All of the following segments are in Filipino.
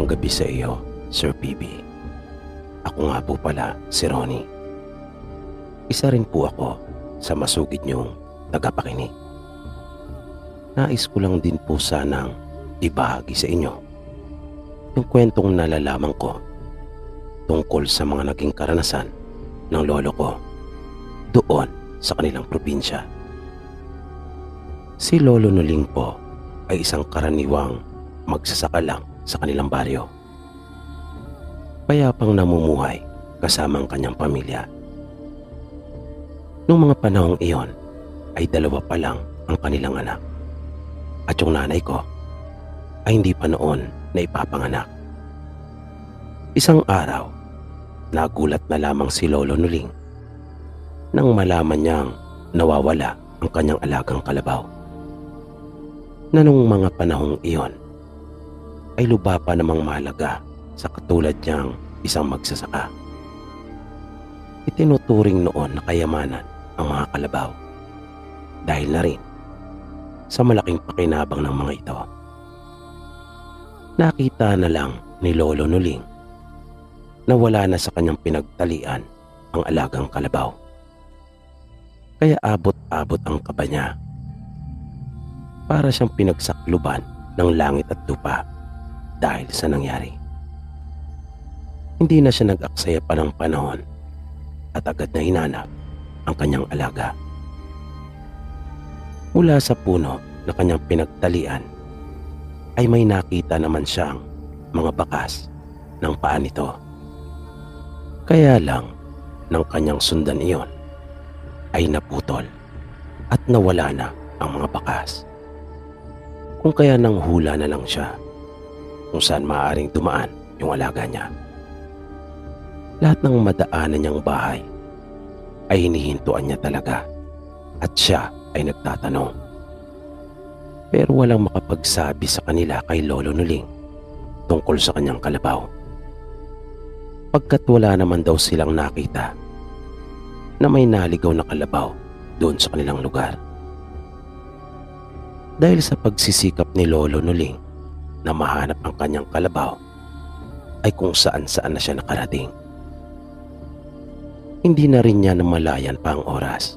Magandang gabi sa iyo, Sir PB. Ako nga po pala si Ronnie. Isa rin po ako sa masugid niyong tagapakinig. Nais ko lang din po sanang ibahagi sa inyo yung kwentong nalalaman ko tungkol sa mga naging karanasan ng lolo ko doon sa kanilang probinsya. Si Lolo Nuling po ay isang karaniwang magsasaka lang sa kanilang baryo. Payapang namumuhay kasama ang kanyang pamilya. Noong mga panahong iyon ay 2 pa lang ang kanilang anak. At yung nanay ko ay hindi pa noon na ipapanganak. Isang araw, nagulat na lamang si Lolo Nuling nang malaman niyang nawawala ang kanyang alagang kalabaw. Na nung mga panahong iyon ay lubha pa namang mahalaga sa katulad niyang isang magsasaka. Itinuturing noon na kayamanan ang mga kalabaw dahil na rin sa malaking pakinabang ng mga ito. Nakita na lang ni Lolo Nuling na wala na sa kanyang pinagtalian ang alagang kalabaw. Kaya abot-abot ang kaba niya. Para siyang pinagsakluban ng langit at lupa dahil sa nangyari. Hindi na siya nag-aksaya pa ng panahon at agad na hinanap ang kanyang alaga. Mula sa puno na kanyang pinagtalian ay may nakita naman siyang mga bakas ng paa nito. Kaya lang ng kanyang sundan iyon ay naputol at nawala na ang mga bakas. Kung kaya nang hula na lang siya kung saan maaaring dumaan yung alaga niya. Lahat ng madaanan niyang bahay ay hinihintuan niya talaga at siya ay nagtatanong. Pero walang makapagsabi sa kanila kay Lolo Nuling tungkol sa kanyang kalabaw. Pagkat wala naman daw silang nakita na may naligaw na kalabaw doon sa kanilang lugar. Dahil sa pagsisikap ni Lolo Nuling na mahanap ang kanyang kalabaw ay kung saan-saan na siya nakarating. Hindi na rin niya namalayan pa ang oras.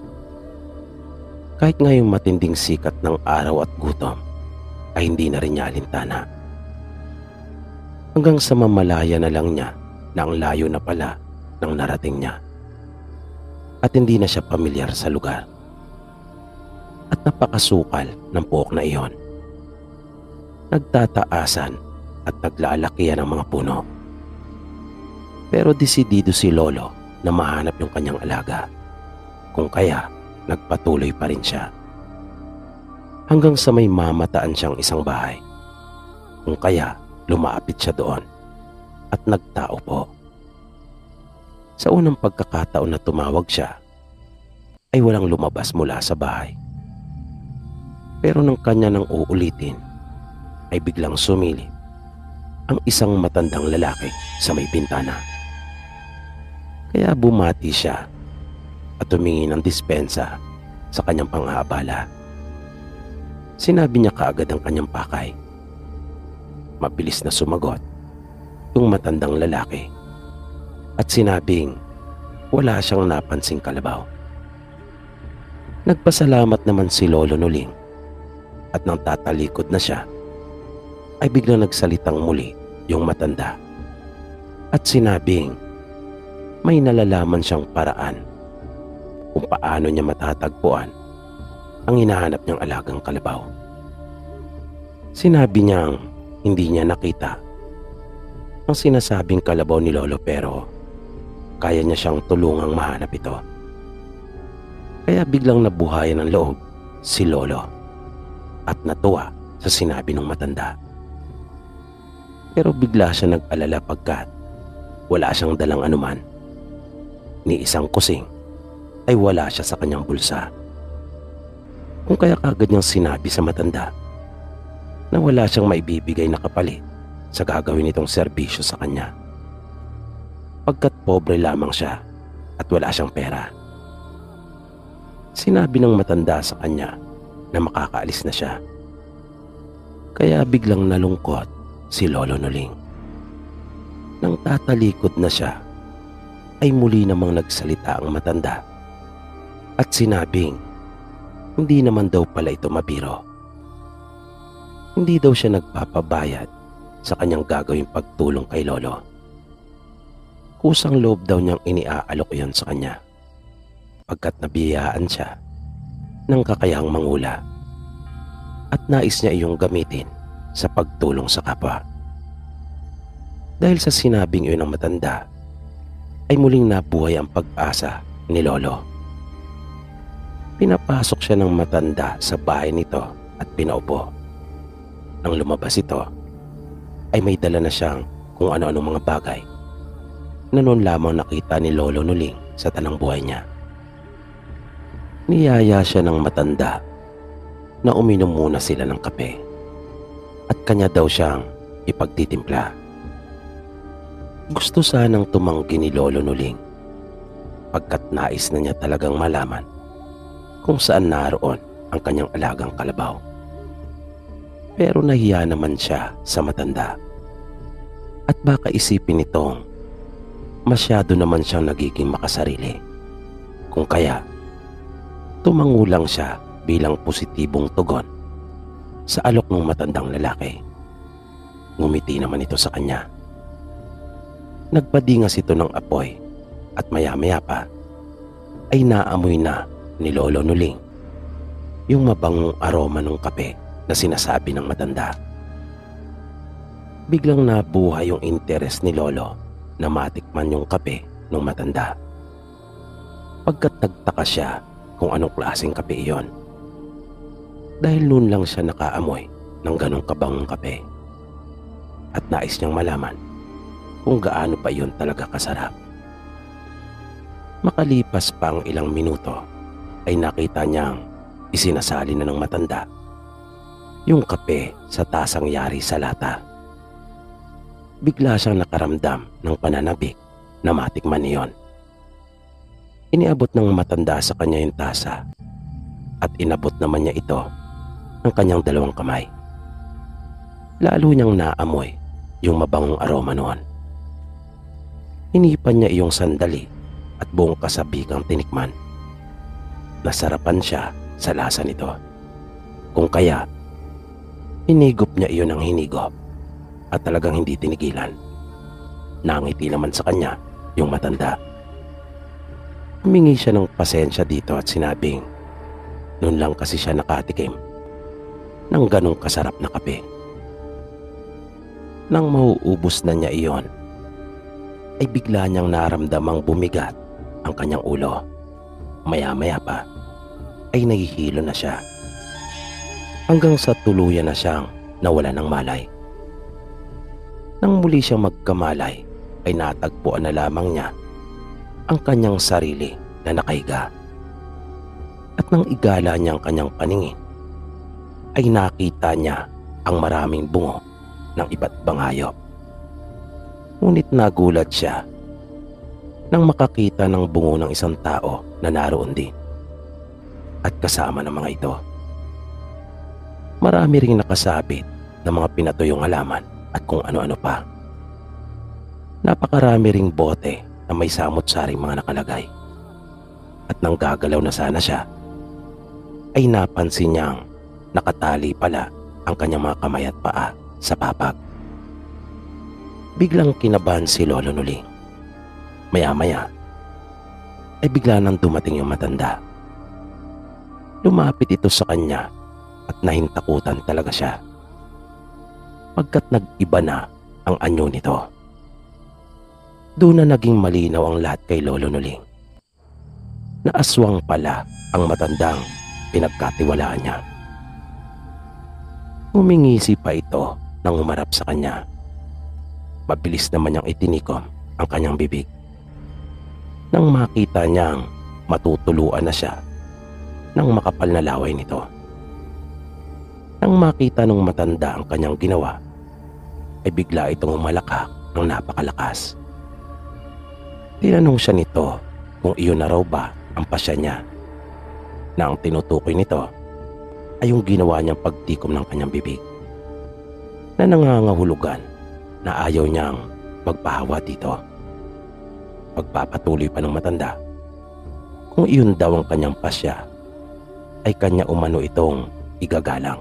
Kahit ngayong matinding sikat ng araw at gutom ay hindi na rin niya alintana. Hanggang sa mamalaya na lang niya na ang layo na pala ng narating niya. At hindi na siya pamilyar sa lugar. At napakasukal ng puok na iyon. Nagtataasan at naglalakihan ang mga puno. Pero desidido si Lolo na mahanap yung kanyang alaga. Kung kaya, nagpatuloy pa rin siya. Hanggang sa may mamataan siyang isang bahay. Kung kaya, lumapit siya doon at nagtao po. Sa unang pagkakataon na tumawag siya, ay walang lumabas mula sa bahay. Pero nang kanya nang uulitin, ay biglang sumilip ang isang matandang lalaki sa may bintana. Kaya bumati siya at humingi ng dispensa sa kanyang panghahabala. Sinabi niya kaagad ang kanyang pakay. Mabilis na sumagot yung matandang lalaki at sinabing wala siyang napansing kalabaw. Nagpasalamat naman si Lolo Nuling at nang tatalikod na siya ay biglang nagsalitang muli yung matanda at sinabing may nalalaman siyang paraan kung paano niya matatagpuan ang hinahanap niyang alagang kalabaw. Sinabi niyang hindi niya nakita ang sinasabing kalabaw ni Lolo pero kaya niya siyang tulungang mahanap ito. Kaya biglang nabuhayan ng loob si Lolo at natuwa sa sinabi ng matanda. Pero bigla siya nag-alala pagkat wala siyang dalang anuman. Ni isang kusing ay wala siya sa kanyang bulsa. Kung kaya kagad niyang sinabi sa matanda na wala siyang maibibigay na kapalit sa gagawin nitong serbisyo sa kanya. Pagkat pobre lamang siya at wala siyang pera. Sinabi ng matanda sa kanya na makakaalis na siya. Kaya biglang nalungkot si Lolo Nuling Nang tatalikod na siya, ay muli namang nagsalita ang matanda at sinabing hindi naman daw pala ito mabiro. Hindi daw siya nagpapabayad sa kanyang gagawing pagtulong kay Lolo. Kusang loob daw niyang iniaalok iyon sa kanya pagkat nabiyayaan siya ng kakayahang mangula at nais niya iyong gamitin sa pagtulong sa kapwa. Dahil sa sinabing iyon ng matanda, ay muling nabuhay ang pag-asa ni Lolo. Pinapasok siya ng matanda sa bahay nito at pinaupo. Nang lumabas ito, ay may dala na siyang kung ano-anong mga bagay na noon lamang nakita ni Lolo Nuling sa tanang buhay niya. Niyaya siya ng matanda na uminom muna sila ng kape at kanya daw siyang ipagtitimpla. Gusto sanang tumanggi ni Lolo Nuling pagkat nais na niya talagang malaman kung saan naroon ang kanyang alagang kalabaw. Pero nahiya naman siya sa matanda at baka isipin nitong masyado naman siyang nagiging makasarili, kung kaya tumangulang siya bilang positibong tugon sa alok ng matandang lalaki. Ngumiti naman ito sa kanya. Nagpadingas ito ng apoy at maya-maya pa ay naamoy na ni Lolo Nuling yung mabangong aroma ng kape na sinasabi ng matanda. Biglang nabuhay yung interes ni Lolo na matikman yung kape ng matanda. Pagkat nagtaka siya kung anong klaseng kape iyon. Dahil noon lang siya nakaamoy ng ganong kabangong kape. At nais niyang malaman kung gaano pa iyon talaga kasarap. Makalipas pa ang ilang minuto ay nakita niyang isinasali na ng matanda yung kape sa tasang yari sa lata. Bigla siyang nakaramdam ng pananabik na matikman niyon. Iniabot ng matanda sa kanya yung tasa at inabot naman niya ito ng kanyang dalawang kamay. Lalo niyang naamoy yung mabangong aroma noon. Hinipan niya iyong sandali at buong kasabikang tinikman. Nasarapan siya sa lasa nito. Kung kaya, hinigop niya iyon ng hinigop at talagang hindi tinigilan. Nangiti naman sa kanya yung matanda. Humingi siya ng pasensya dito at sinabing noon lang kasi siya nakatikim ng ganong kasarap na kape. Nang mauubos na niya iyon, ay bigla niyang naramdamang bumigat ang kanyang ulo. Maya-maya pa ay nahihilo na siya hanggang sa tuluyan na siyang nawala ng malay. Nang muli siyang magkamalay ay natagpuan na lamang niya ang kanyang sarili na nakahiga. At nang igala niya ang kanyang paningin ay nakita niya ang maraming bungo ng iba't ibang hayop. Ngunit nagulat siya nang makakita ng bungo ng isang tao na naroon din at kasama ng mga ito. Marami ring nakasabit ng mga pinatuyong halaman at kung ano-ano pa. Napakarami ring bote na may samot-saring mga nakalagay. At nang gagalaw na sana siya, ay napansin niyang nakatali pala ang kanyang mga kamay at paa sa papag. Biglang kinabahan si Lolo Nuling. Maya-maya ay bigla nang dumating yung matanda. Lumapit ito sa kanya at nahintakutan talaga siya pagkat nag-iba na ang anyo nito. Doon na naging malinaw ang lahat kay Lolo Nuling na aswang pala ang matandang pinagkatiwalaan niya. Humingisi pa ito nang humarap sa kanya. Mabilis naman niyang itinikom ang kanyang bibig. Nang makita niyang matutuluan na siya ng makapal na laway nito. Nang makita ng matanda ang kanyang ginawa, ay bigla itong umalakak ng napakalakas. Tinanong siya nito kung iyon na raw ba ang pasya niya, na ang tinutukoy nito ay yung ginawa niyang pagtikom ng kanyang bibig, na nangangahulugan na ayaw niyang magpahawa dito. Pagpapatuloy pa ng matanda, kung iyon daw ang kanyang pasya, ay kanya umano itong igagalang.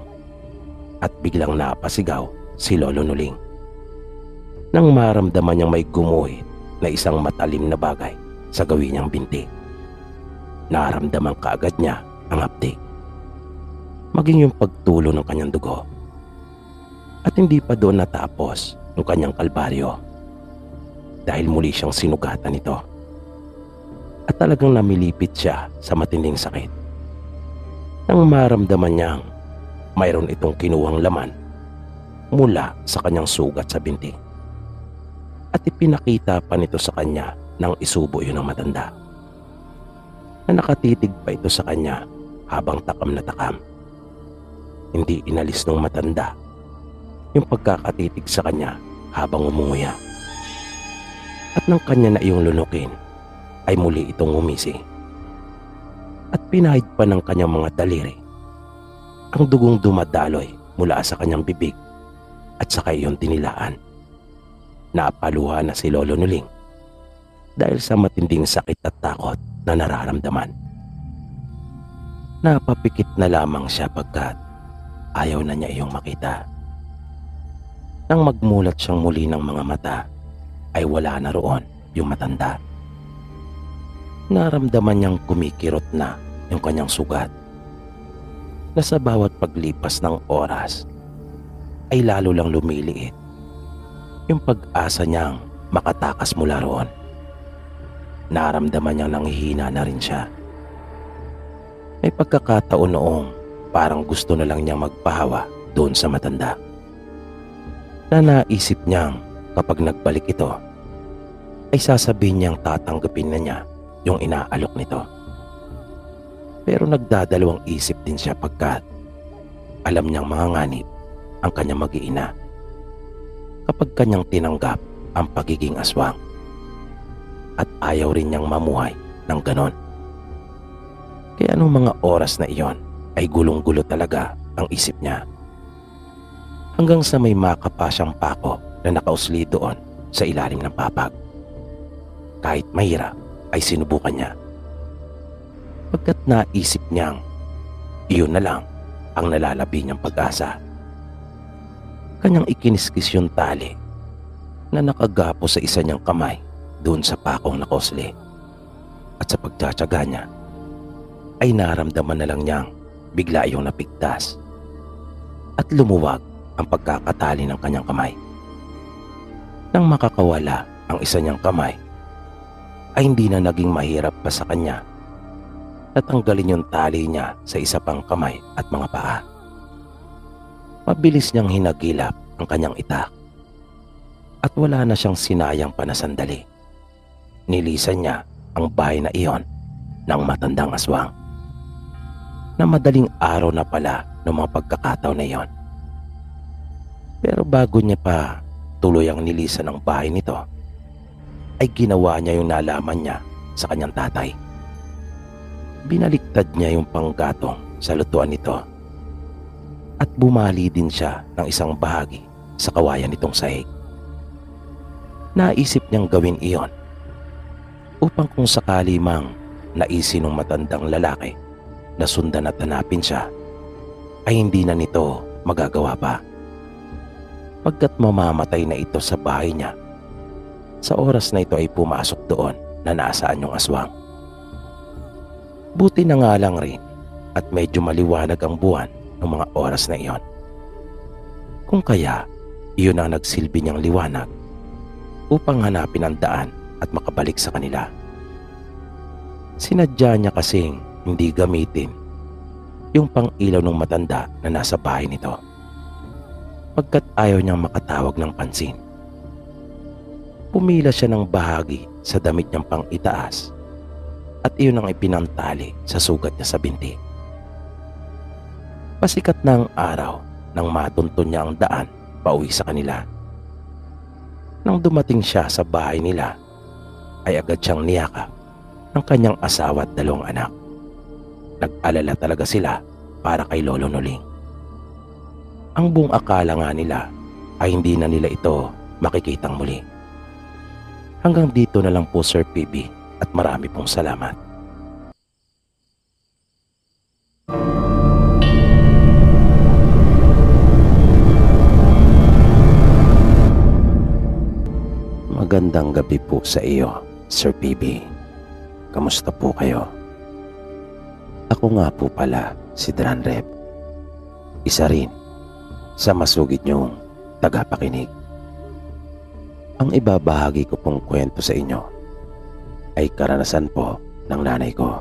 At biglang napasigaw si Lolo Nuling nang maramdaman niyang may gumuhit na isang matalim na bagay sa gawin niyang binti. Naramdaman kaagad niya ang hapdi, maging yung pagtulo ng kanyang dugo. At hindi pa doon natapos yung kanyang kalbaryo, dahil muli siyang sinugatan nito at talagang namilipit siya sa matinding sakit nang maramdaman niyang mayroon itong kinuhang laman mula sa kanyang sugat sa binti. At ipinakita pa nito sa kanya nang isubo yun ng matanda, na nakatitig pa ito sa kanya habang takam na takam. Hindi inalis ng matanda yung pagkakatitig sa kanya habang umunguya. At nang kanya na iyong lunukin, ay muli itong umisi. At pinahid pa ng kanyang mga daliri ang dugong dumadaloy mula sa kanyang bibig at saka iyon tinilaan. Napaluha na si Lolo Nuling dahil sa matinding sakit at takot na nararamdaman. Napapikit na lamang siya pagkat ayaw na niya iyong makita. Nang magmulat siyang muli ng mga mata, ay wala na roon yung matanda. Naramdaman niyang kumikirot na yung kanyang sugat, na sa bawat paglipas ng oras ay lalo lang lumiliit yung pag-asa niyang makatakas mula roon. Naramdaman niyang nanghihina na rin siya. May pagkakataon noong parang gusto na lang niyang magpahawa doon sa matanda, na naisip niyang kapag nagbalik ito ay sasabihin niyang tatanggapin na niya yung inaalok nito. Pero nagdadalawang isip din siya pagkat alam niyang manganganib ang kanyang mag-iina kapag kanyang tinanggap ang pagiging aswang, at ayaw rin niyang mamuhay ng ganon. Kaya anong mga oras na iyon ay gulong-gulo talaga ang isip niya, hanggang sa may makapa siyang pako na nakausli doon sa ilalim ng papag. Kahit mahirap ay sinubukan niya, pagkat naisip niyang iyon na lang ang nalalabi niyang pag-asa. Kanyang ikiniskis yung tali na nakagapo sa isa niyang kamay doon sa pakong nakosli, at sa pagtsatsaga niya ay naramdaman na lang niyang bigla iyong napigtas at lumuwag ang pagkakatali ng kanyang kamay. Nang makakawala ang isa niyang kamay, ay hindi na naging mahirap pa sa kanya natanggalin yung tali niya sa isa pang kamay at mga paa. Mabilis niyang hinagilap ang kanyang itak at wala na siyang sinayang pa na sandali. Nilisan niya ang bahay na iyon ng matandang aswang, na madaling araw na pala ng mga pagkakataon na iyon. Pero bago niya pa tuloy ang nilisan ng bahay nito, ay ginawa niya yung nalaman niya sa kanyang tatay. Binaliktad niya yung panggatong sa lutuan nito at bumali din siya ng isang bahagi sa kawayan nitong sahig. Naisip niyang gawin iyon upang kung sakali mang naisin ng matandang lalaki na sundan at hanapin siya, ay hindi na nito magagawa pa, pagkat mamamatay na ito sa bahay niya sa oras na ito ay pumasok doon na nasaan yung aswang. Buti na nga lang rin at medyo maliwanag ang buwan ng mga oras na iyon, kung kaya iyon ang nagsilbi niyang liwanag upang hanapin ang daan at makabalik sa kanila. Sinadya niya kasing hindi gamitin yung pang-ilaw ng matanda na nasa bahay nito, pagkat ayaw niyang makatawag ng pansin. Pumila siya ng bahagi sa damit niyang pang-itaas at iyon ang ipinantali sa sugat niya sa binti. Pasikat na ang araw nang matuntun niya ang daan pauwi sa kanila. Nang dumating siya sa bahay nila, ay agad siyang niyakap ng kanyang asawa at 2 anak. Nag-alala talaga sila para kay Lolo Nuling. Ang buong akala nga nila ay hindi na nila ito makikitang muli, Hanggang dito na lang po Sir PB at marami pong salamat. Magandang gabi po sa iyo, Sir PB. Kamusta po kayo? Ako nga po pala si Dranrep. Isa rin sa masugid niyong tagapakinig. Ang ibabahagi ko pong kwento sa inyo ay karanasan po ng nanay ko.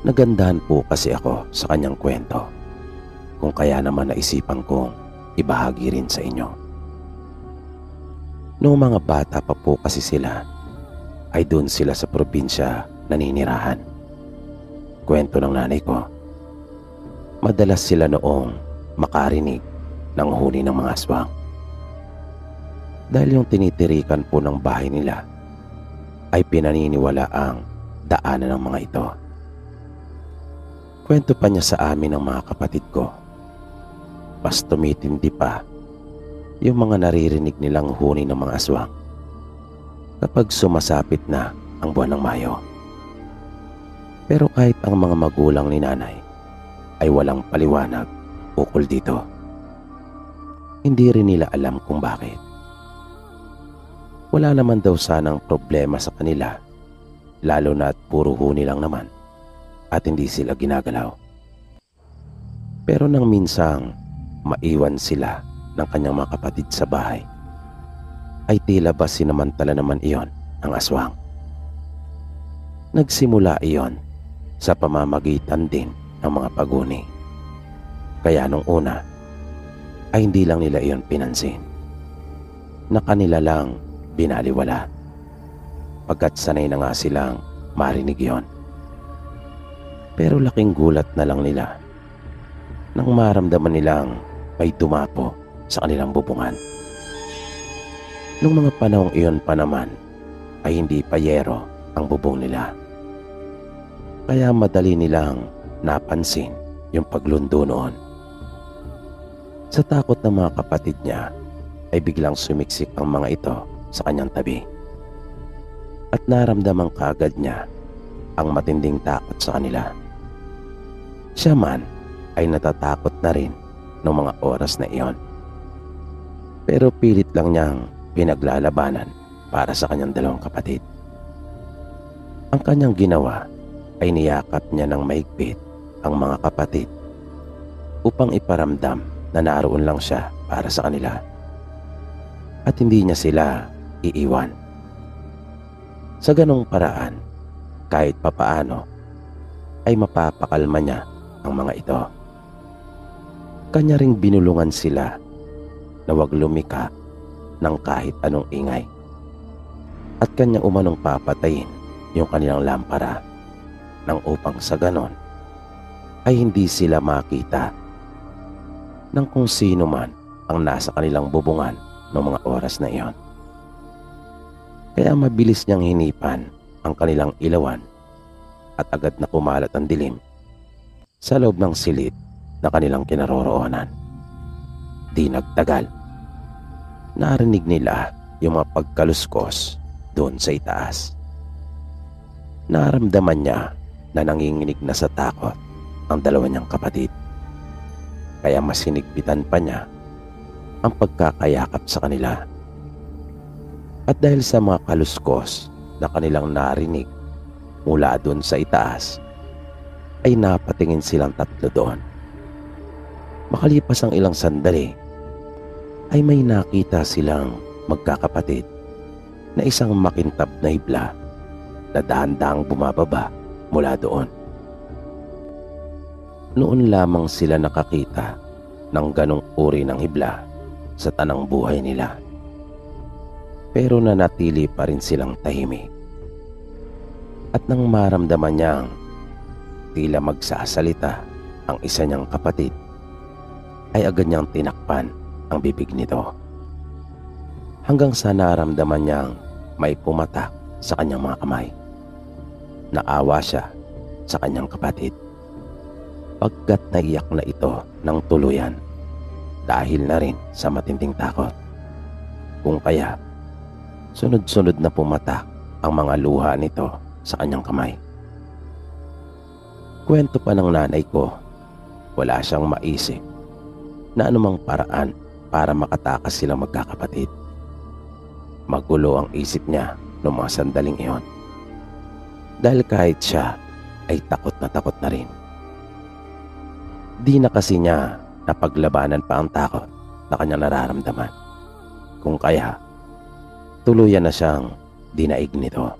Nagandahan po kasi ako sa kanyang kwento, kung kaya naman naisipan kong ibahagi rin sa inyo. Noong mga bata pa po kasi sila, ay doon sila sa probinsya naninirahan. Kwento ng nanay ko, madalas sila noong makarinig ng huni ng mga aswang. Dahil yung tinitirikan po ng bahay nila ay pinaniniwala ang daanan ng mga ito. Kwento pa niya sa amin ng mga kapatid ko, mas tumitindi pa yung mga naririnig nilang huni ng mga aswang kapag sumasapit na ang buwan ng Mayo. Pero kahit ang mga magulang ni nanay ay walang paliwanag ukol dito, hindi rin nila alam kung bakit. Wala naman daw sanang problema sa kanila, lalo na at puro huni lang naman at hindi sila ginagalaw. Pero nang minsang maiwan sila ng kanyang mga kapatid sa bahay, ay tila ba sinamantala naman iyon ng aswang. Nagsimula iyon sa pamamagitan din ng mga paguni. Kaya nung una ay hindi lang nila iyon pinansin, na kanila lang binaliwala, pagkat sanay na nga silang marinig iyon. Pero laking gulat na lang nila nang maramdaman nilang may tumapo sa kanilang bubungan. Nung mga panahong iyon pa naman ay hindi pa yero ang bubong nila, kaya madali nilang napansin yung paglundo noon. Sa takot ng mga kapatid niya ay biglang sumiksik ang mga ito sa kanyang tabi, at naramdaman kaagad niya ang matinding takot sa kanila. Siya man ay natatakot na rin noong mga oras na iyon, pero pilit lang niyang pinaglalabanan para sa kanyang dalawang kapatid. Ang kanyang ginawa ay niyakap niya ng mahigpit ang mga kapatid upang iparamdam na naroon lang siya para sa kanila at hindi niya sila iiwan. Sa ganong paraan, kahit papaano ay mapapakalma niya ang mga ito. Kanya ring binulungan sila na huwag lumika ng kahit anong ingay, at kanya umanong papatayin yung kanilang lampara nang upang sa ganon ay hindi sila makita ng kung sino man ang nasa kanilang bubungan noong mga oras na iyon. Kaya mabilis niyang hinipan ang kanilang ilawan at agad na kumalat ang dilim sa loob ng silid na kanilang kinaroroonan. Di nagtagal, narinig nila yung mga pagkaluskos doon sa itaas. Naramdaman niya na nanginginig na sa takot ang dalawa niyang kapatid, kaya mas hinigpitan pa niya ang pagkakayakap sa kanila. At dahil sa mga kaluskos na kanilang narinig mula doon sa itaas, ay napatingin silang tatlo doon. Makalipas ang ilang sandali, ay may nakita silang magkakapatid na isang makintab na hibla na dahan-dahang bumababa mula doon. Noon lamang sila nakakita ng ganong uri ng hibla sa tanang buhay nila. Pero nanatili pa rin silang tahimik. At nang maramdaman niyang tila magsasalita ang isa niyang kapatid, ay agad niyang tinakpan ang bibig nito, hanggang sa naramdaman niyang may pumatak sa kanyang mga kamay. Naawa siya sa kanyang kapatid, pagkat naiyak na ito ng tuluyan dahil na rin sa matinding takot. Kung kaya, Sunod-sunod na pumatak ang mga luha nito sa kanyang kamay. Kwento pa ng nanay ko, wala siyang maisip na anumang paraan para makatakas silang magkakapatid. Magulo ang isip niya noong mga sandaling iyon. Dahil kahit siya ay takot na rin. Di na kasi niya napaglabanan pa ang takot na kanyang nararamdaman. Kung kaya, tuluyan na siyang dinaig nito.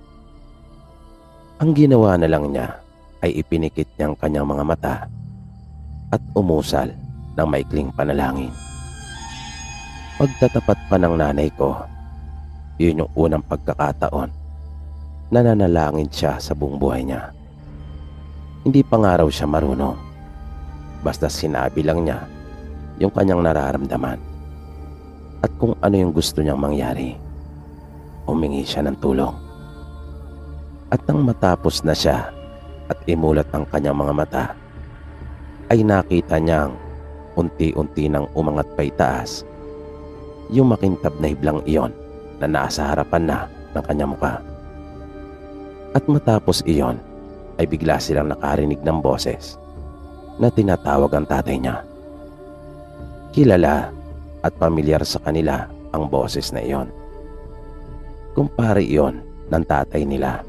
Ang ginawa na lang niya ay ipinikit niyang kanyang mga mata at umusal ng maikling panalangin. Pagtatapat pa ng nanay ko, yun yung unang pagkakataon na nanalangin siya sa buong buhay niya. Hindi pa nga raw siya marunong. Basta sinabi lang niya yung kanyang nararamdaman at kung ano yung gusto niyang mangyari. Humingi siya ng tulong. At nang matapos na siya at imulat ang kanyang mga mata, ay nakita niyang unti-unti nang umangat pa itaas yung makintab na hiblang iyon na nasa harapan na ng kanyang muka. At matapos iyon ay bigla silang nakarinig ng boses na tinatawag ang tatay niya. Kilala at pamilyar sa kanila ang boses na iyon. Kumpare iyon ng tatay nila,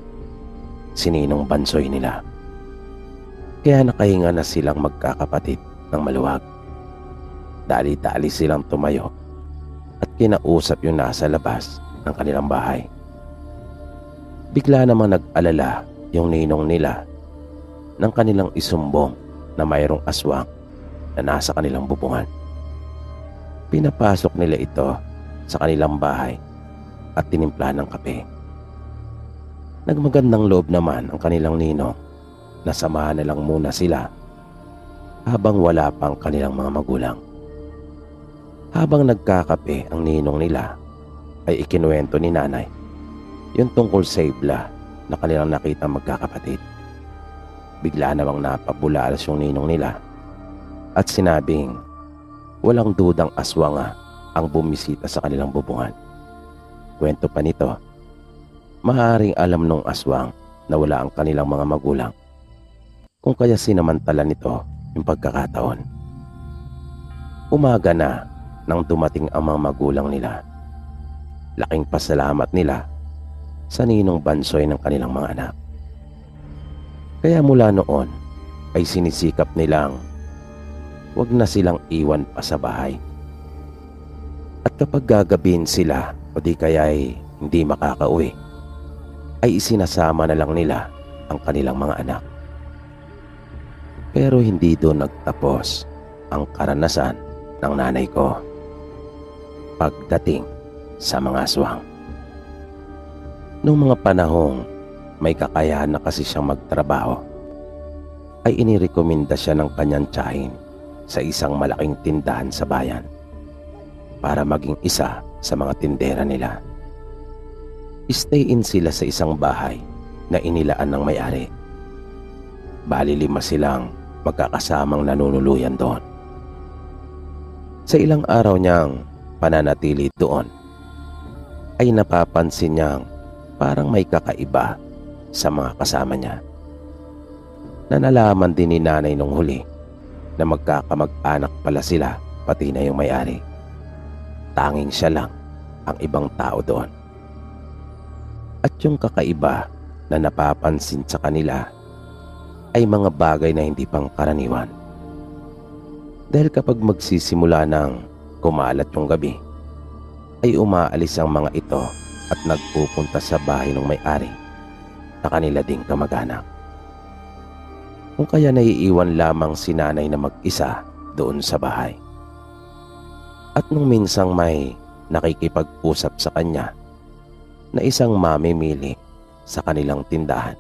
si Ninong Bansoy nila. Kaya nakahinga na silang magkakapatid ng maluwag. Dali-dali silang tumayo at kinausap yung nasa labas ng kanilang bahay. Bigla namang nag-alala yung ninong nila ng kanilang isumbong na mayroong aswang na nasa kanilang bubungan. Pinapasok nila ito sa kanilang bahay at tinimpla ng kape. Nagmagandang loob naman ang kanilang ninong na samahan na lang muna sila habang wala pang kanilang mga magulang. Habang nagkakape ang ninong nila ay ikinuwento ni nanay yung tungkol sa ibla na kanilang nakita magkakapatid. Bigla namang napabulalas yung ninong nila at sinabing walang dudang aswang ang bumisita sa kanilang bubungan. Kwento pa nito, maaaring alam nung aswang na wala ang kanilang mga magulang, kung kaya sinamantala nito yung pagkakataon. Umaga na nang dumating ang mga magulang nila. Laking pasalamat nila sa Ninong Bansoy ng kanilang mga anak. Kaya mula noon ay sinisikap nilang wag na silang iwan pa sa bahay. At kapag gagabihin sila o di kaya ay hindi makakauwi, ay isinasama na lang nila ang kanilang mga anak. Pero hindi doon nagtapos ang karanasan ng nanay ko pagdating sa mga aswang. Noong mga panahong may kakayahan na kasi siyang magtrabaho, ay inirekomenda siya ng kanyang tiyahin sa isang malaking tindahan sa bayan para maging isa sa mga tindera nila. Stay in sila sa isang bahay na inilaan ng may-ari. Bali 5 silang magkakasamang nanunuluyan doon. Sa ilang araw niyang pananatili doon, ay napapansin niyang parang may kakaiba sa mga kasama niya. Na nalaman din ni nanay nung huli na magkakamag-anak pala sila, pati na yung may-ari. Tanging siya lang ang ibang tao doon. At yung kakaiba na napapansin sa kanila ay mga bagay na hindi pang karaniwan. Dahil kapag magsisimula ng kumalat yung gabi, ay umaalis ang mga ito at nagpupunta sa bahay ng may-ari na kanila ding kamag-anak. Kung kaya naiiwan lamang si nanay na mag-isa doon sa bahay. At nung minsang may nakikipag-usap sa kanya na isang mamimili sa kanilang tindahan,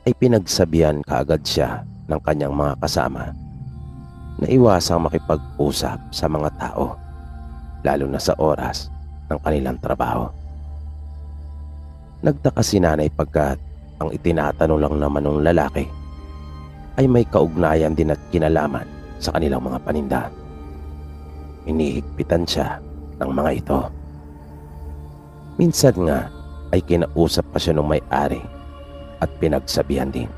ay pinagsabihan kaagad siya ng kanyang mga kasama na iwasang makipag-usap sa mga tao, lalo na sa oras ng kanilang trabaho. Nagtaka si nanay pagkat ang itinatanong lang naman ng lalaki ay may kaugnayan din at kinalaman sa kanilang mga paninda. Inihigpitan siya ng mga ito. Minsan nga ay kinausap pa siya ng may-ari at pinagsabihan din.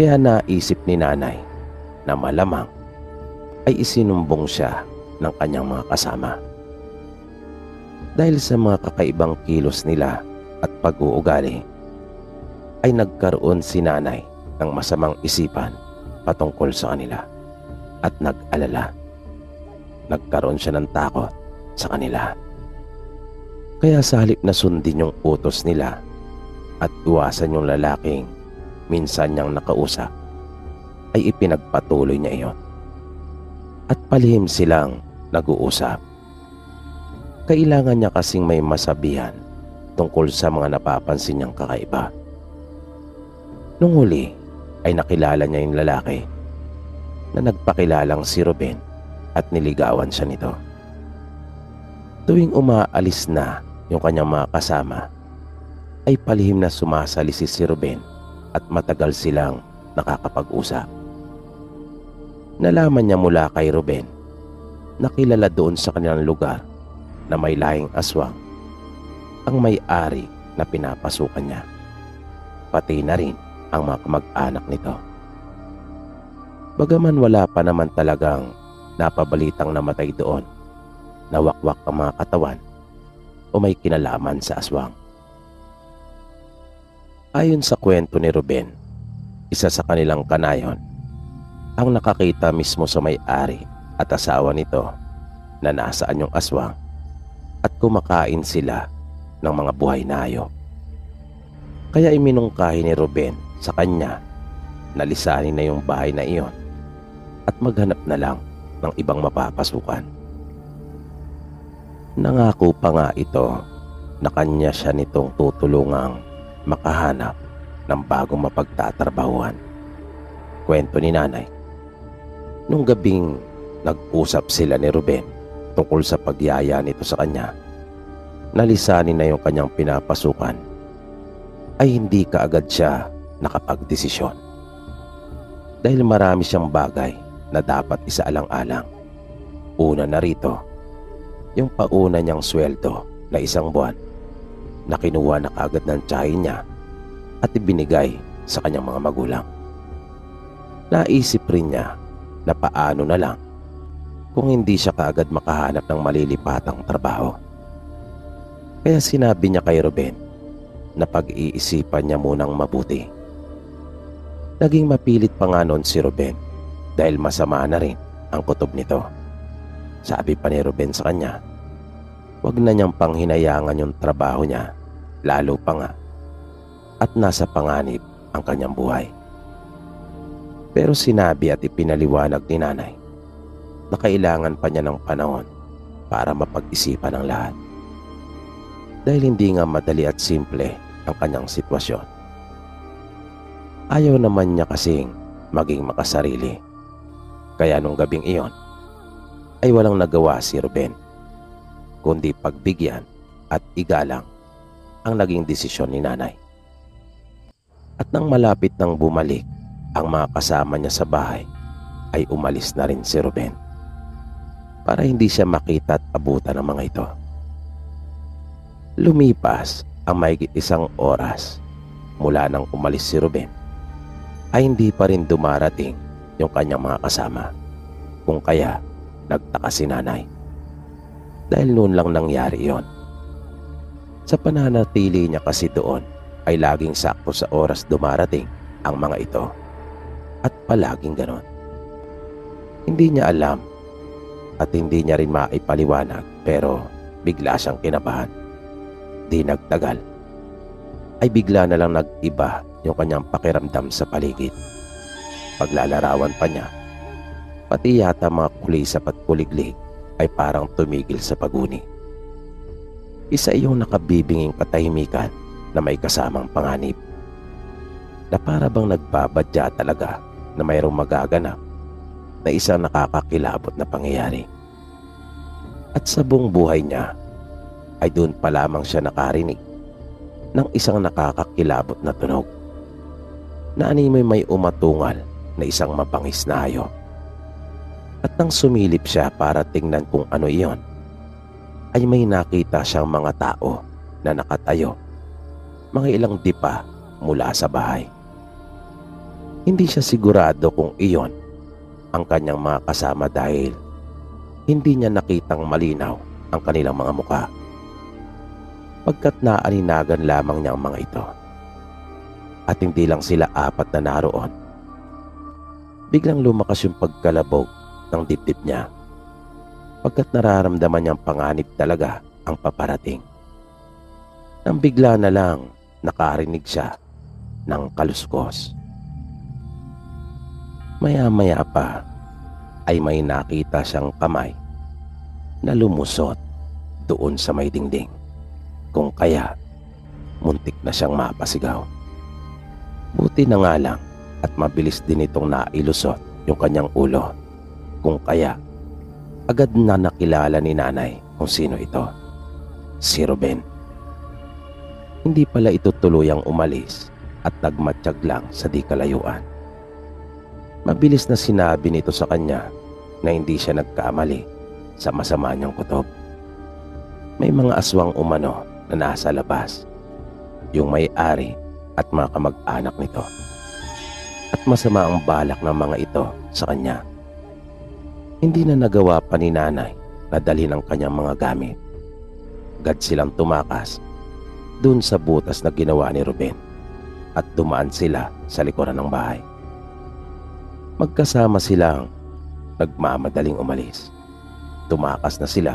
Kaya naisip ni nanay na malamang ay isinumbong siya ng kanyang mga kasama. Dahil sa mga kakaibang kilos nila at pag-uugali, ay nagkaroon si nanay ng masamang isipan patungkol sa kanila at nag-alala. Nagkaroon siya ng takot sa kanila. Kaya sa halip na sundin yung utos nila at iwasan yung lalaking minsan niyang nakausap, ay ipinagpatuloy niya iyon. At palihim silang nag-uusap. Kailangan niya kasing may masabihan tungkol sa mga napapansin niyang kakaiba. Nung huli ay nakilala niya yung lalaki na nagpakilalang si Ruben at niligawan siya nito. Tuwing umaalis na yung kanyang mga kasama, ay palihim na sumasalisi si Ruben at matagal silang nakakapag-usap. Nalaman niya mula kay Ruben na kilala doon sa kanilang lugar na may lahing aswang ang may-ari na pinapasukan niya, pati na rin ang mga kamag-anak nito. Bagaman wala pa naman talagang napabalitang namatay doon, nawakwak ang mga katawan o may kinalaman sa aswang. Ayon sa kwento ni Ruben, isa sa kanilang kanayon ang nakakita mismo sa may-ari at asawa nito na nasaan yung aswang at kumakain sila ng mga buhay na hayop. Kaya iminungkahi ni Ruben sa kanya na lisanin na yung bahay na iyon at maghanap na lang ng ibang mapapasukan. Nangako pa nga ito na kanya siya nitong tutulungang makahanap ng bagong mapagtatrabahuan. Kwento ni nanay. Nung gabing nag-usap sila ni Ruben tungkol sa pagyaya nito sa kanya, nalisanin na yung kanyang pinapasukan, ay hindi kaagad siya nakapagdesisyon. Dahil marami siyang bagay na dapat isaalang-alang. Una na rito, yung pauna niyang sweldo na 1 buwan na kinuha na kaagad ng tiyahin niya at ibinigay sa kanyang mga magulang. Naisip rin niya na paano na lang kung hindi siya kaagad makahanap ng malilipatang trabaho. Kaya sinabi niya kay Ruben na pag-iisipan niya munang mabuti. Naging mapilit pa nga noon si Ruben dahil masama na rin ang kutob nito. Sabi pa ni Ruben sa kanya, wag na niyang panghinayangan yung trabaho niya, lalo pa nga at nasa panganib ang kanyang buhay. Pero sinabi at ipinaliwanag ni nanay na kailangan pa niya ng panahon para mapag-isipan ang lahat. Dahil hindi nga madali at simple ang kanyang sitwasyon. Ayaw naman niya kasing maging makasarili. Kaya nung gabing iyon ay walang nagawa si Ruben, kundi pagbigyan at igalang ang naging desisyon ni nanay. At nang malapit nang bumalik ang mga kasama niya sa bahay, ay umalis na rin si Ruben para hindi siya makita at abutan ng mga ito. Lumipas ang mahigit 1 oras mula nang umalis si Ruben, ay hindi pa rin dumarating yung kanyang mga kasama, kung kaya nagtaka si nanay. Dahil noon lang nangyari yon. Sa pananatili niya kasi doon ay laging sakto sa oras dumarating ang mga ito, at palaging ganon. Hindi niya alam at hindi niya rin maipaliwanag, pero bigla siyang kinabahan. Di nagtagal ay bigla na lang nag-iba yung kanyang pakiramdam sa paligid. Paglalarawan pa niya, pati yata mga kulisap at kuliglig ay parang tumigil sa paguni. Isa iyong nakabibinging katahimikan na may kasamang panganib, na para bang nagbabadya talaga na mayroong magaganap na isang nakakakilabot na pangyayari. At sa buong buhay niya ay doon pa lamang siya nakarinig ng isang nakakakilabot na tunog, na animoy may umatungal na isang mabangis na hayop. At nang sumilip siya para tingnan kung ano iyon, ay may nakita siyang mga tao na nakatayo mga ilang dipa mula sa bahay. Hindi siya sigurado kung iyon ang kanyang mga kasama dahil hindi niya nakitang malinaw ang kanilang mga muka, pagkat naaninagan lamang niya ang mga ito. At hindi lang sila apat na naroon. Biglang lumakas yung pagkalabog ng dibdib niya, pagkat nararamdaman niyang panganib talaga ang paparating. Nang bigla na lang nakarinig siya ng kaluskos. Maya-maya pa ay may nakita siyang kamay na lumusot doon sa may dingding, kung kaya muntik na siyang mapasigaw. Buti na nga lang at mabilis din itong nailusot yung kanyang ulo, kung kaya agad na nakilala ni nanay kung sino ito. Si Ruben. Hindi pala ito tuluyang umalis at nagmatsyag lang sa di kalayuan. Mabilis na sinabi nito sa kanya na hindi siya nagkamali sa masama niyang kutob. May mga aswang umano na nasa labas, yung may-ari at mga kamag-anak nito. At masama ang balak ng mga ito sa kanya. Hindi na nagawa pa ni nanay na dalhin ang kanyang mga gamit. Agad silang tumakas dun sa butas na ginawa ni Ruben at dumaan sila sa likuran ng bahay. Magkasama silang nagmamadaling umalis. Tumakas na sila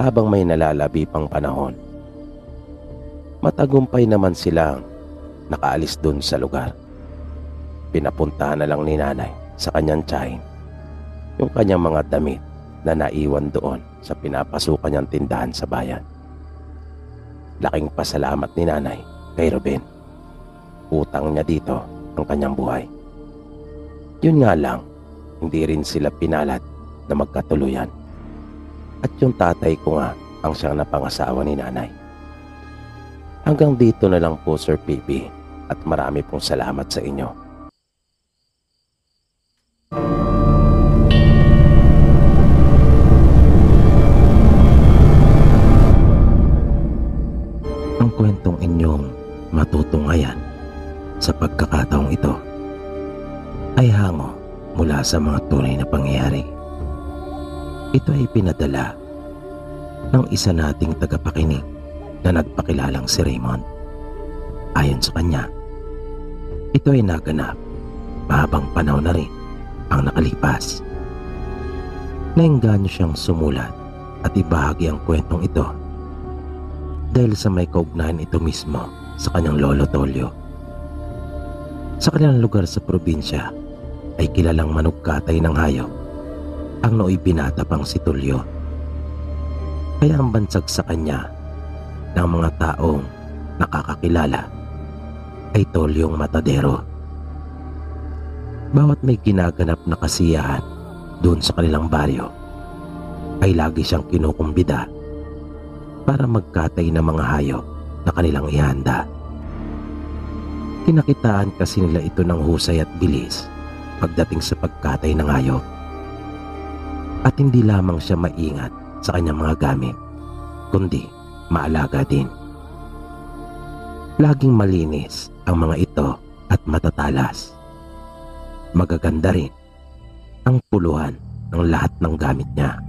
habang may nalalabi pang panahon. Matagumpay naman silang nakaalis dun sa lugar. Pinapuntahan na lang ni nanay sa kanyang tiyahin yung kanyang mga damit na naiwan doon sa pinapasukan niyang tindahan sa bayan. Laking pasalamat ni nanay kay Ruben. Utang niya dito ang kanyang buhay. Yun nga lang, hindi rin sila pinalad na magkatuluyan. At yung tatay ko nga ang siyang napangasawa ni nanay. Hanggang dito na lang po, Sir Pipi, at marami pong salamat sa inyo. Ang kwentong inyong matutunghayan sa pagkakataong ito ay hango mula sa mga tunay na pangyayari. Ito ay pinadala ng isa nating tagapakinig na nagpakilalang si Raymond. Ayon sa kanya, ito ay naganap mahabang panahon na rin ang nakalipas. Naengganyo siyang sumulat at ibahagi ang kwentong ito dahil sa may kaugnayan ito mismo sa kanyang lolo Tolyo. Sa kanilang lugar sa probinsya ay kilalang manugkatay ng hayop ang nooy binata pang si Tulyo. Kaya ang bansag sa kanya ng mga taong nakakakilala ay Tolyong Matadero. Bawat may ginaganap na kasiyahan doon sa kanilang baryo ay lagi siyang kinukumbida para magkatay ng mga hayop na kanilang ihanda. Kinakitaan kasi nila ito ng husay at bilis pagdating sa pagkatay ng hayop. At hindi lamang siya maingat sa kanyang mga gamit, kundi maalaga din. Laging malinis ang mga ito at matatalas. Magaganda rin ang puluhan ng lahat ng gamit niya.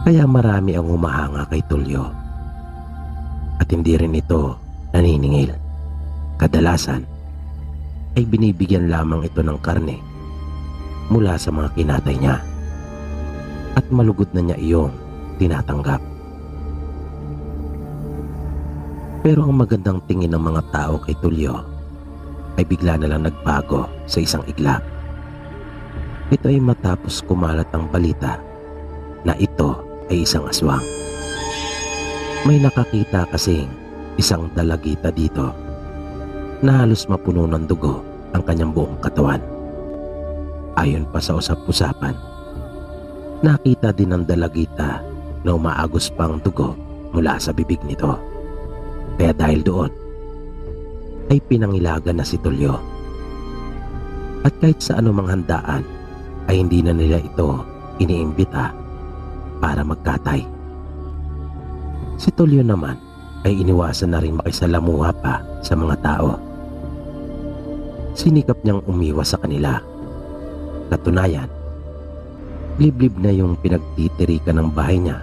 Kaya marami ang humahanga kay Tulyo. At hindi rin ito naniningil. Kadalasan ay binibigyan lamang ito ng karne mula sa mga kinatay niya. At malugod na niya iyong tinatanggap. Pero ang magandang tingin ng mga tao kay Tulyo ay bigla na lang nagbago sa isang iglap. Ito ay matapos kumalat ang balita na ito ay isang aswang. May nakakita kasing isang dalagita dito na halos mapuno ng dugo ang kanyang buong katawan. Ayon pa sa usap-usapan, nakita din ng dalagita na umaagos pang dugo mula sa bibig nito. Kaya dahil doon, ay pinangilagan na si Tulyo. At kahit sa anumang handaan, ay hindi na nila ito iniimbita para magkatay. Si Tulyo naman ay iniwasan na rin makisalamuha pa sa mga tao. Sinikap niyang umiwas sa kanila. Katunayan, liblib na yung pinagtitirikan ng bahay niya,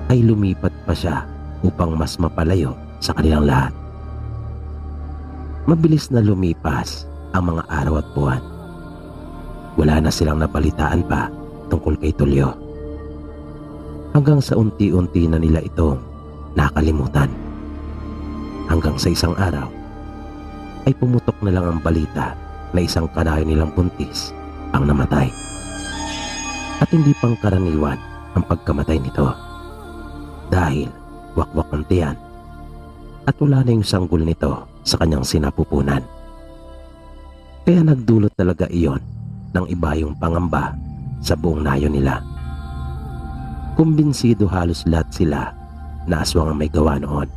ay lumipat pa siya upang mas mapalayo sa kanilang lahat. Mabilis na lumipas ang mga araw at buwan. Wala na silang nabalitaan pa tungkol kay Tulyo. Hanggang sa unti-unti na nila itong nakalimutan. Hanggang sa isang araw ay pumutok na lang ang balita na isang kanayo nilang buntis ang namatay. At hindi pang karaniwan ang pagkamatay nito, dahil wakwak ang tiyan at wala na yung sanggol nito sa kanyang sinapupunan. Kaya nagdulot talaga iyon ng iba yung pangamba sa buong nayo nila. Kumbinsido halos lahat sila na aswang ang may gawa noon.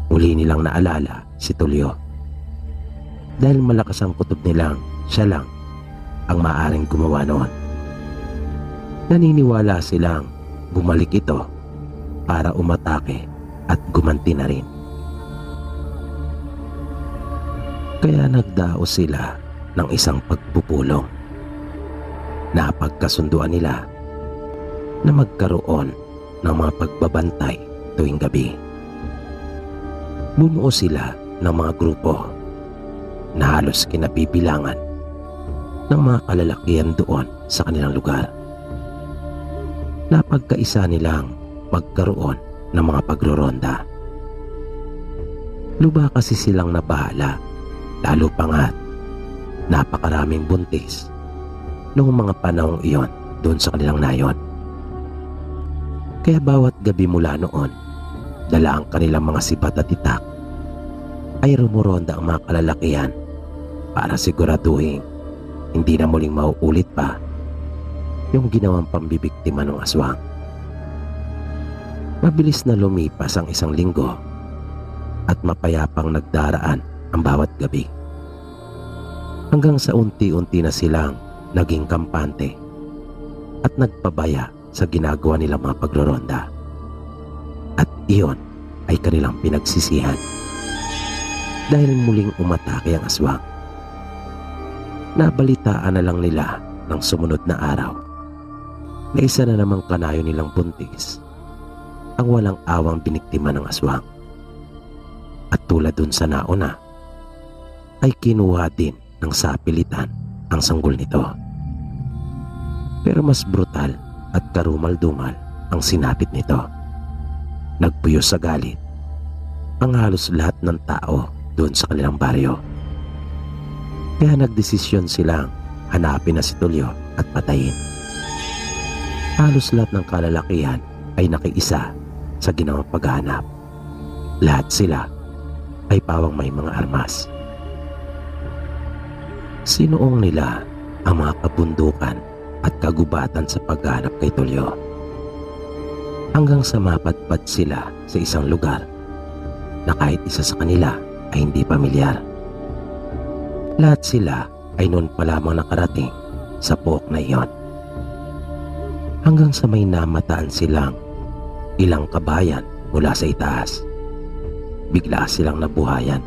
Muli nilang naalala si Tulyo, dahil malakas ang kutob nilang siya lang ang maaaring gumawa noon. Naniniwala silang bumalik ito para umatake at gumanti na rin. Kaya nagdaos sila ng isang pagpupulong. Napagkasunduan nila na magkaroon ng mga pagbabantay tuwing gabi. Bumuo sila ng mga grupo na halos kinabibilangan ng mga kalalakihan doon sa kanilang lugar. Napagkaisa nilang magkaroon ng mga pagroronda. Luba kasi silang nabahala, lalo pa nga't napakaraming buntis noong mga panahong iyon doon sa kanilang nayon. Kaya bawat gabi mula noon, dala ang kanilang mga sipat at itak, ay rumuronda ang mga kalalakihan para siguraduhin hindi na muling mauulit pa yung ginawang pambibiktima ng aswang. Mabilis na lumipas ang isang linggo at mapayapang nagdaraan ang bawat gabi. Hanggang sa unti-unti na silang naging kampante at nagpabaya sa ginagawa nilang mga pagroronda. At iyon ay kanilang pinagsisihan dahil muling umatake ang aswang. Nabalitaan na lang nila ng sumunod na araw na isa na namang kanayo nilang buntis ang walang awang biniktima ng aswang. At tulad dun sa nauna, ay kinuha din ng sapilitan ang sanggol nito. Pero mas brutal at karumal-dumal ang sinapit nito. Nagpuyos sa galit ang halos lahat ng tao doon sa kanilang baryo. Kaya nagdesisyon silang hanapin na si Tulyo at patayin. Halos lahat ng kalalakihan ay nakiisa sa ginawang paghahanap. Lahat sila ay pawang may mga armas. Sinuong nila ang mga kabundukan at kagubatan sa paghahanap kay Tulyo. Hanggang sa mapadpad sila sa isang lugar na kahit isa sa kanila ay hindi pamilyar. Lahat sila ay noon pa lamang nakarating sa pook na iyon. Hanggang sa may namataan silang ilang kabayan mula sa itaas. Bigla silang nabuhayan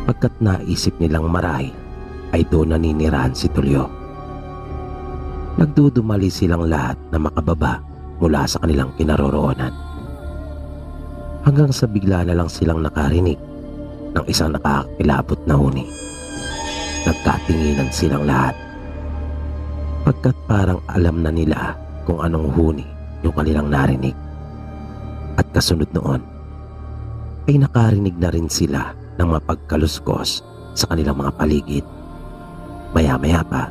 pagkat naisip nilang marahil ay doon naninirahan si Tulyo. Nagdudumali silang lahat na makababa mula sa kanilang kinaroroonan. Hanggang sa bigla na lang silang nakarinig ng isang nakakilabot na huni. Nagkatinginan silang lahat pagkat parang alam na nila kung anong huni yung kanilang narinig. At kasunod noon ay nakarinig na rin sila ng mga pagkaluskos sa kanilang mga paligid. Maya-maya pa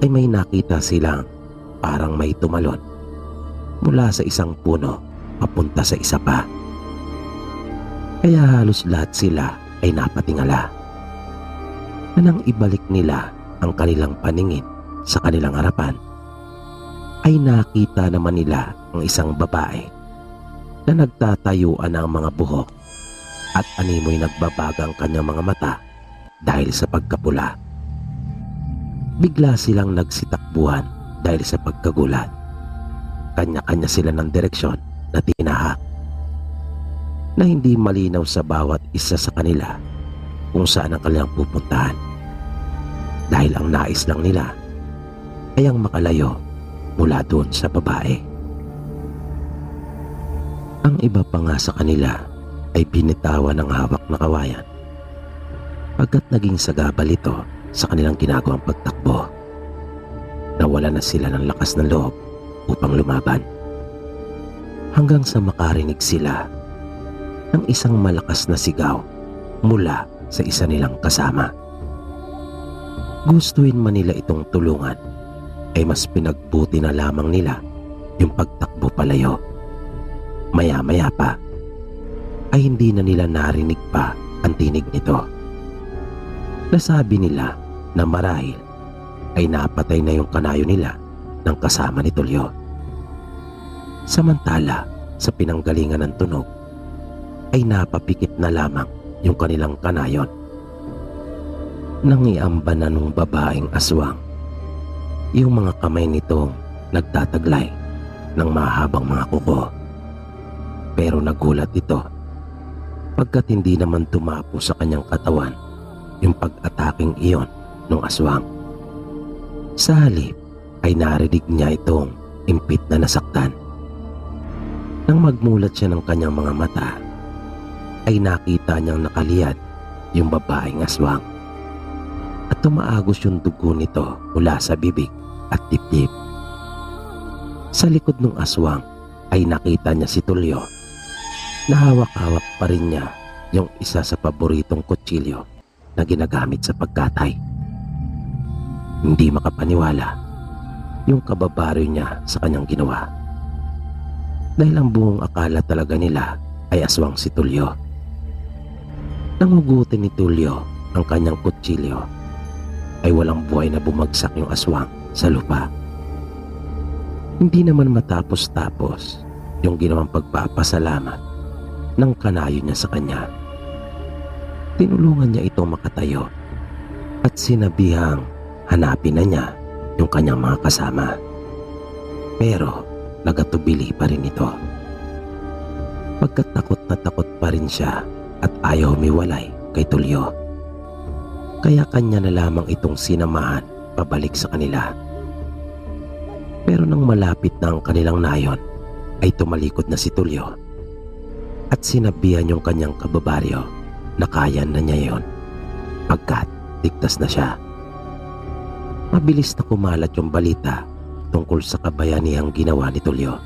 ay may nakita silang parang may tumalon mula sa isang puno papunta sa isa pa. Kaya halos lahat sila ay napatingala na nang ibalik nila ang kanilang paningin sa kanilang harapan ay nakita naman nila ang isang babae na nagtatayuan ng mga buhok at animoy nagbabagang kanyang mga mata dahil sa pagkapula. Bigla silang nagsitakbuhan dahil sa pagkagulat kanya-kanya sila ng direksyon na tinahak, na hindi malinaw sa bawat isa sa kanila kung saan ang kanilang pupuntahan, dahil ang nais lang nila ay ang makalayo mula doon sa babae. Ang iba pa nga sa kanila ay binitawan ng hawak na kawayan pagkat naging sagabal ito sa kanilang ginagawang pagtakbo. Nawala na sila ng lakas ng loob upang lumaban, hanggang sa makarinig sila ng isang malakas na sigaw mula sa isa nilang kasama. Gustuin man nila itong tulungan, ay mas pinagbuti na lamang nila yung pagtakbo palayo. Maya-maya pa ay hindi na nila narinig pa ang tinig nito. Nasabi nila na marahil ay napatay na yung kanayo nila ng kasama ni Tulyo. Samantala, sa pinanggalingan ng tunog ay napapikit na lamang yung kanilang kanayon. Nangiamba na nung babaeng aswang yung mga kamay nitong nagtataglay ng mahabang mga kuko. Pero nagulat ito pagkat hindi naman tumapo sa kanyang katawan yung pag-ataking iyon ng aswang. Sa halip ay narinig niya itong impit na nasaktan. Nang magmulat siya ng kanyang mga mata, ay nakita niyang nakaliyad yung babaeng aswang at tumaagos yung dugo nito mula sa bibig at dibdib. Sa likod ng aswang ay nakita niya si Tulyo na hawak-hawak pa rin niya yung isa sa paboritong kutsilyo na ginagamit sa pagkatay. Hindi makapaniwala yung kababaryo niya sa kanyang ginawa, dahil ang buong akala talaga nila ay aswang si Tulyo. Nang hugutin ni Tulyo ang kanyang kutsilyo, ay walang buhay na bumagsak yung aswang sa lupa. Hindi naman matapos-tapos yung ginawang pagpapasalamat ng kanayo niya sa kanya. Tinulungan niya itong makatayo at sinabihang hanapin na niya yung kanyang mga kasama. Pero nagatubili pa rin ito, pagkat takot na takot pa rin siya at ayaw humiwalay kay Tulyo. Kaya kanya na lamang itong sinamahan pabalik sa kanila. Pero nang malapit na ang kanilang nayon, ay tumalikod na si Tulyo at sinabihan yung kanyang kababaryo na kaya na niya yon pagkat ligtas na siya. Mabilis na kumalat yung balita tungkol sa kabayanihang ginawa ni Tulyo.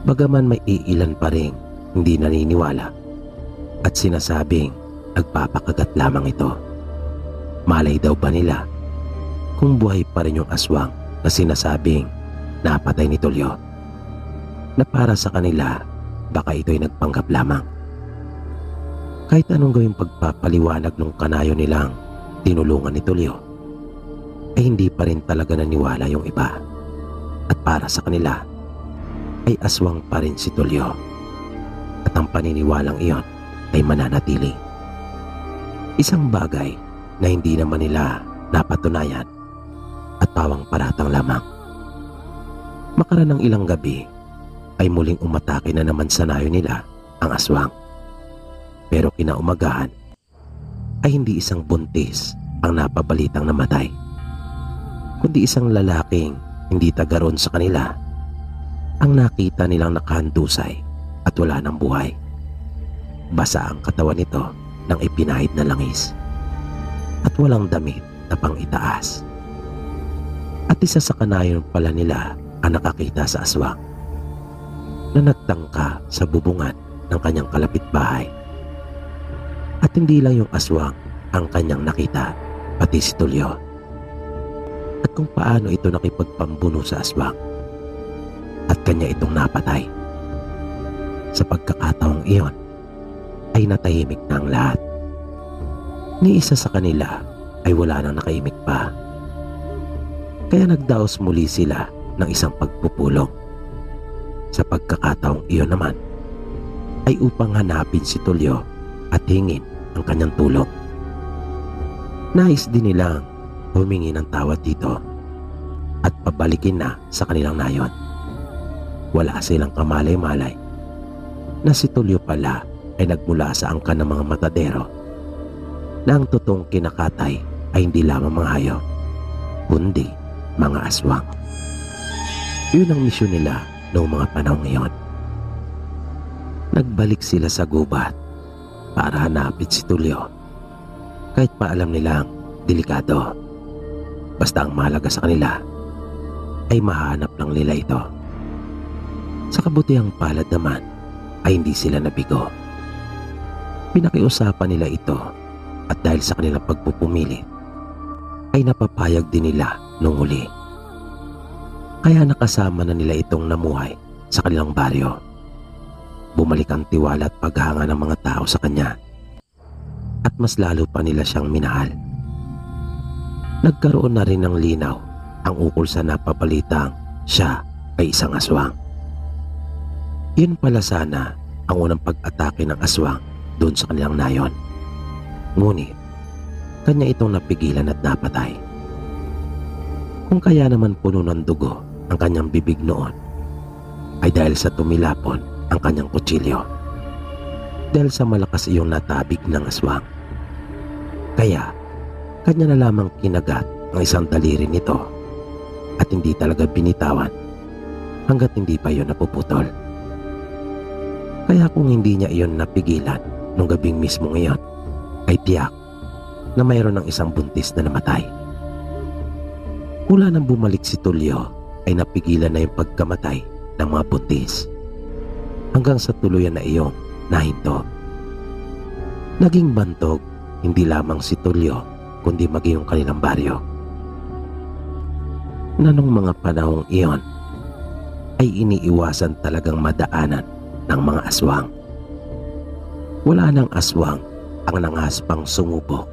Bagaman may iilan pa ring hindi naniniwala at sinasabing nagpapakagat lamang ito. Malay daw ba nila kung buhay pa rin yung aswang na sinasabing napatay ni Tulyo, na para sa kanila baka ito'y nagpanggap lamang. Kahit anong gawing pagpapaliwanag ng kanayo nilang tinulungan ni Tulyo, ay hindi pa rin talaga naniwala yung iba, at para sa kanila ay aswang pa rin si Tulyo, at ang paniniwalang iyon ay mananatili. Isang bagay na hindi naman nila napatunayan at pawang paratang lamang. Makaraan ng ilang gabi ay muling umatake na naman sa nayo nila ang aswang. Pero kinaumagahan ay hindi isang buntis ang napabalitang namatay, kundi isang lalaking hindi taga roon sa kanila ang nakita nilang nakahandusay at wala ng buhay. Basa ang katawan nito ng ipinahid na langis at walang damit na pang-itaas. At isa sa kanayon pala nila ang nakakita sa aswang na nagtangka sa bubungan ng kanyang kalapitbahay. At hindi lang yung aswang ang kanyang nakita, pati si Tulyo. At kung paano ito nakipagpambuno sa aswang at kanya itong napatay. Sa pagkakataong iyon ay natahimik na ang lahat. Ni isa sa kanila ay wala nang nakaimik pa. Kaya nagdaos muli sila ng isang pagpupulong. Sa pagkakataong iyon naman ay upang hanapin si Tulyo at hingin ang kanyang tulong. Nais din nilang humingi ng tawad dito at pabalikin na sa kanilang nayon wala silang kamalay-malay na si Tulyo pala ay nagmula sa angkan ng mga matadero na ang totoong kinakatay ay hindi lamang mga hayop, kundi mga aswang. Yun ang misyon nila noong mga panahon ngayon. Nagbalik sila sa gubat para hanapin si Tulyo kahit pa alam nilang delikado. Basta ang mahalaga sa kanila ay mahanap lang nila ito. Sa kabutihang palad naman ay hindi sila nabigo. Pinakiusapan nila ito at dahil sa kanilang pagpupumili ay napapayag din nila nung huli. Kaya nakasama na nila itong namuhay sa kanilang baryo. Bumalik ang tiwala at paghanga ng mga tao sa kanya at mas lalo pa nila siyang minahal. Nagkaroon na rin ng linaw ang ukol sa napapalitang siya ay isang aswang. Yun pala sana ang unang pag-atake ng aswang doon sa kanilang nayon. Ngunit, kanya itong napigilan at napatay. Kung kaya naman puno ng dugo ang kanyang bibig noon, ay dahil sa tumilapon ang kanyang kutsilyo. Dahil sa malakas iyong natabig ng aswang. Kaya, kanya na lamang kinagat ang isang daliri nito at hindi talaga binitawan hanggat hindi pa iyon napuputol. Kaya kung hindi niya iyon napigilan nung gabing mismo ngayon, ay tiyak na mayroon ng isang buntis na namatay. Mula nang bumalik si Tulyo ay napigilan na yung pagkamatay ng mga buntis hanggang sa tuluyan na iyong nahinto. Naging bantog hindi lamang si Tulyo kundi maging yung kanilang baryo. Na nung mga panahong iyon ay iniiwasan talagang madaanan ng mga aswang. Wala nang aswang ang nangaspang sumubok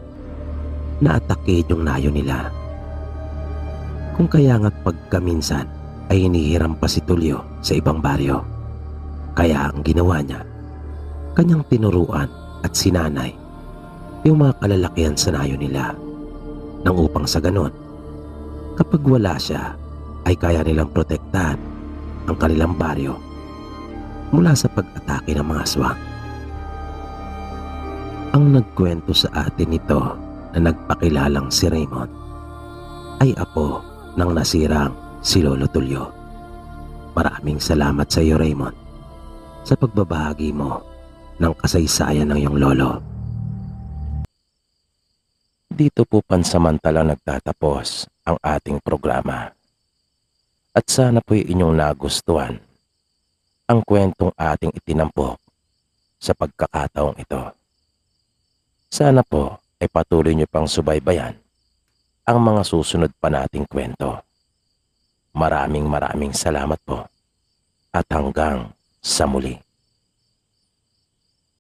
na atake yung nayo nila. Kung kaya nga't pagkaminsan ay hinihiram pa si Tulyo sa ibang baryo. Kaya ang ginawa niya, kanyang tinuruan at sinanay yung mga kalalakihan sa nayo nila nang upang sa ganon, kapag wala siya ay kaya nilang protektahan ang kanilang baryo mula sa pag-atake ng mga aswang. Ang nagkwento sa atin ito na nagpakilalang si Raymond ay apo ng nasirang si Lolo Tulyo. Maraming salamat sa iyo, Raymond, sa pagbabahagi mo ng kasaysayan ng iyong lolo. Dito po pansamantalang nagtatapos ang ating programa. At sana po'y inyong nagustuhan ang kwentong ating itinampok sa pagkakataong ito. Sana po ay patuloy niyo pang subaybayan ang mga susunod pa nating kwento. Maraming salamat po at hanggang sa muli.